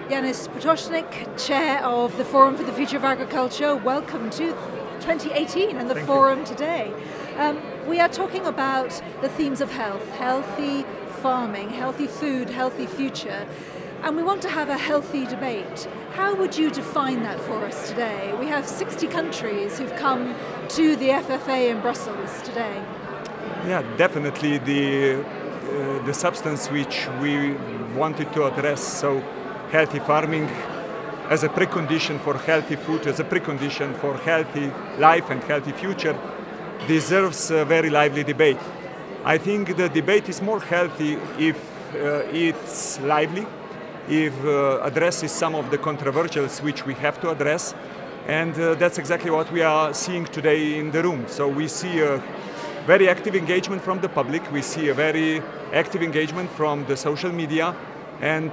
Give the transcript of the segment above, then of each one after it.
Janez Potocnik, Chair of the Forum for the Future of Agriculture. Welcome to 2018 and the forum today. We are talking about the themes of health, healthy farming, healthy food, healthy future, and we want to have a healthy debate. How would you define that for us today? We have 60 countries who've come to the FFA in Brussels today. Yeah, definitely the substance which we wanted to address, so healthy farming as a precondition for healthy food, as a precondition for healthy life and healthy future, deserves a very lively debate. I think the debate is more healthy if it's lively, if addresses some of the controversials which we have to address, and that's exactly what we are seeing today in the room. So we see a very active engagement from the public, we see a very active engagement from the social media, and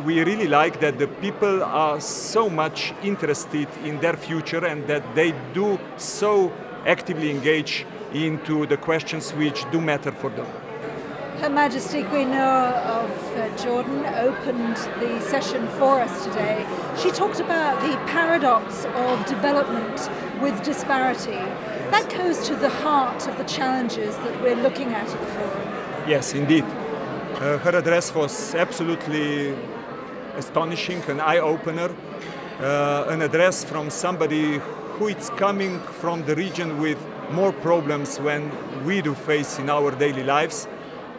we really like that the people are so much interested in their future and that they do so actively engage into the questions which do matter for them. Her Majesty Queen Noor of Jordan opened the session for us today. She talked about the paradox of development with disparity. That goes to the heart of the challenges that we're looking at the forum. Yes, indeed. Her address was absolutely astonishing, an eye-opener, an address from somebody who is coming from the region with more problems than we do face in our daily lives,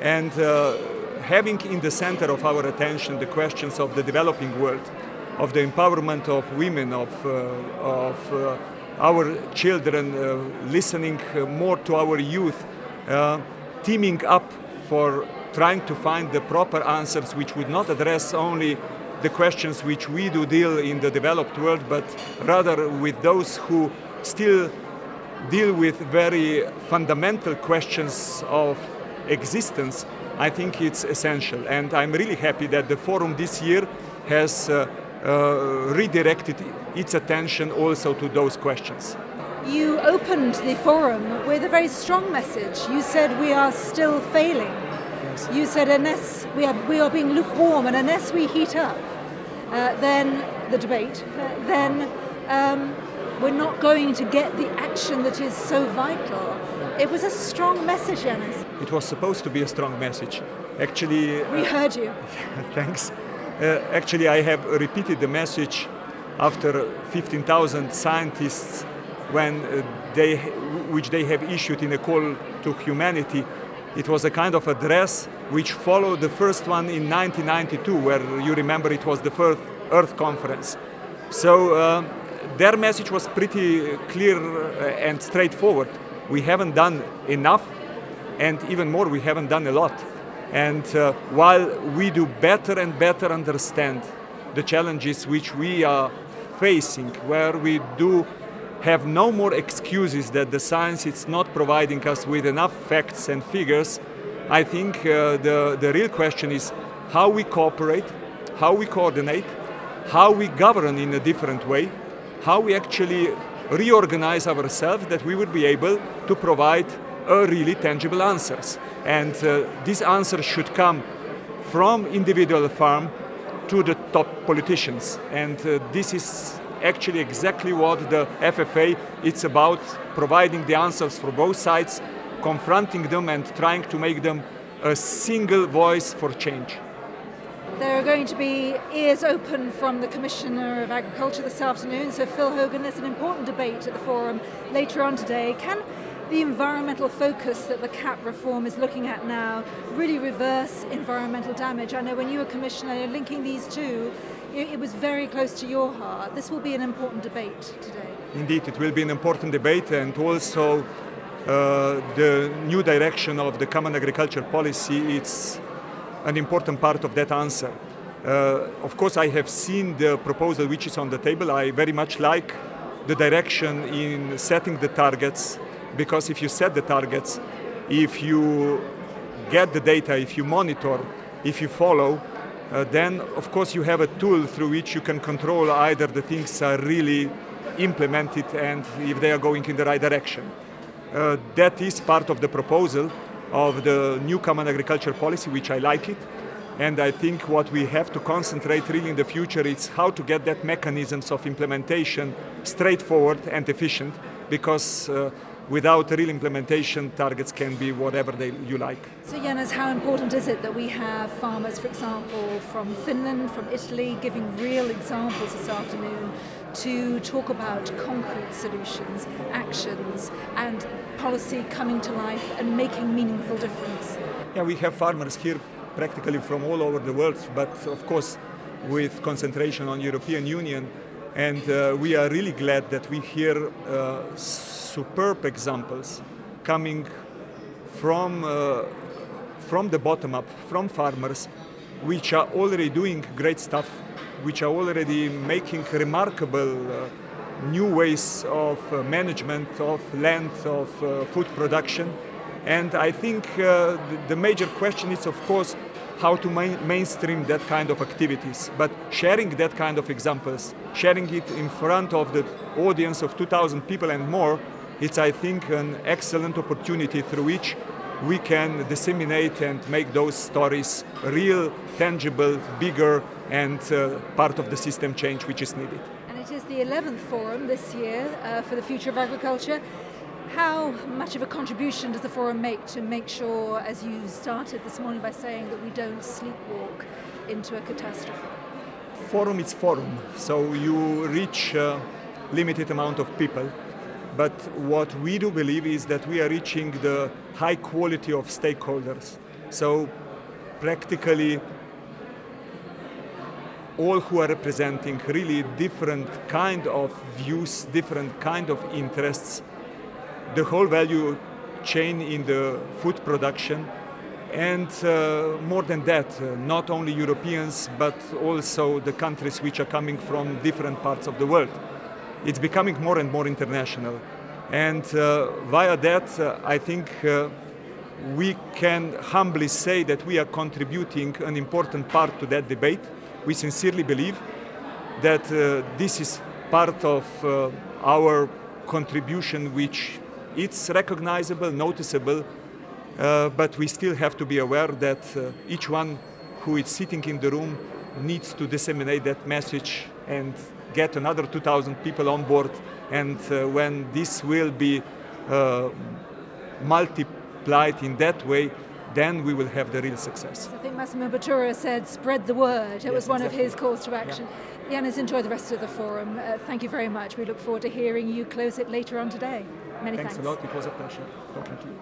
and having in the center of our attention the questions of the developing world, of the empowerment of women, of our children, listening more to our youth, teaming up for trying to find the proper answers which would not address only the questions which we do deal in the developed world, but rather with those who still deal with very fundamental questions of existence. I think it's essential, and I'm really happy that the forum this year has redirected its attention also to those questions. You opened the forum with a very strong message. You said we are still failing. Yes. You said unless we are being lukewarm, and unless we heat up, then the debate, then we're not going to get the action that is so vital. It was a strong message, Janez. It was supposed to be a strong message. Actually, we heard you. Thanks. Actually, I have repeated the message after 15,000 scientists which they have issued in a call to humanity. It was a kind of address which followed the first one in 1992, where you remember it was the first Earth Conference. So their message was pretty clear and straightforward. We haven't done enough, and even more, we haven't done a lot. And while we do better and better understand the challenges which we are facing, where we do have no more excuses that the science is not providing us with enough facts and figures, I think the real question is how we cooperate, how we coordinate, how we govern in a different way, how we actually reorganize ourselves that we would be able to provide really tangible answers. And these answers should come from individual farm to the top politicians. And this is actually exactly what the FFA is about, providing the answers for both sides, confronting them and trying to make them a single voice for change. There are going to be ears open from the Commissioner of Agriculture this afternoon, so Phil Hogan, there's an important debate at the forum later on today. Can the environmental focus that the CAP reform is looking at now really reverse environmental damage? I know when you were Commissioner, linking these two, it was very close to your heart. This will be an important debate today. Indeed, it will be an important debate, and also the new direction of the Common Agriculture Policy, it's an important part of that answer. Of course, I have seen the proposal which is on the table. I very much like the direction in setting the targets, because if you set the targets, if you get the data, if you monitor, if you follow, then of course you have a tool through which you can control either the things are really implemented and if they are going in the right direction. That is part of the proposal of the new Common Agriculture Policy, which I like it. And I think what we have to concentrate really in the future is how to get that mechanisms of implementation straightforward and efficient, because without real implementation, targets can be whatever you like. So Janez, how important is it that we have farmers, for example, from Finland, from Italy, giving real examples this afternoon to talk about concrete solutions, actions, and policy coming to life and making meaningful difference? Yeah, we have farmers here practically from all over the world, but of course with concentration on European Union. And we are really glad that we hear superb examples coming from the bottom up, from farmers, which are already doing great stuff, which are already making remarkable new ways of management of land, of food production. And I think the major question is, of course, how to mainstream that kind of activities. But sharing that kind of examples, sharing it in front of the audience of 2,000 people and more, it's, I think, an excellent opportunity through which we can disseminate and make those stories real, tangible, bigger, and part of the system change which is needed. And it is the 11th forum this year for the future of agriculture. How much of a contribution does the forum make to make sure, as you started this morning by saying, that we don't sleepwalk into a catastrophe? Forum is forum, so you reach a limited amount of people. But what we do believe is that we are reaching the high quality of stakeholders. So practically all who are representing really different kind of views, different kind of interests, the whole value chain in the food production, and more than that, not only Europeans, but also the countries which are coming from different parts of the world. It's becoming more and more international. And via that, I think we can humbly say that we are contributing an important part to that debate. We sincerely believe that this is part of our contribution, which it's recognizable, noticeable, but we still have to be aware that each one who is sitting in the room needs to disseminate that message and get another 2,000 people on board. And when this will be multiplied in that way, then we will have the real success. I think Massimo Bottura said, spread the word. It was one of his calls to action. Yeah. Janez, enjoy the rest of the forum. Thank you very much. We look forward to hearing you close it later on today. Many thanks. Thanks a lot. It was a pleasure talking to you.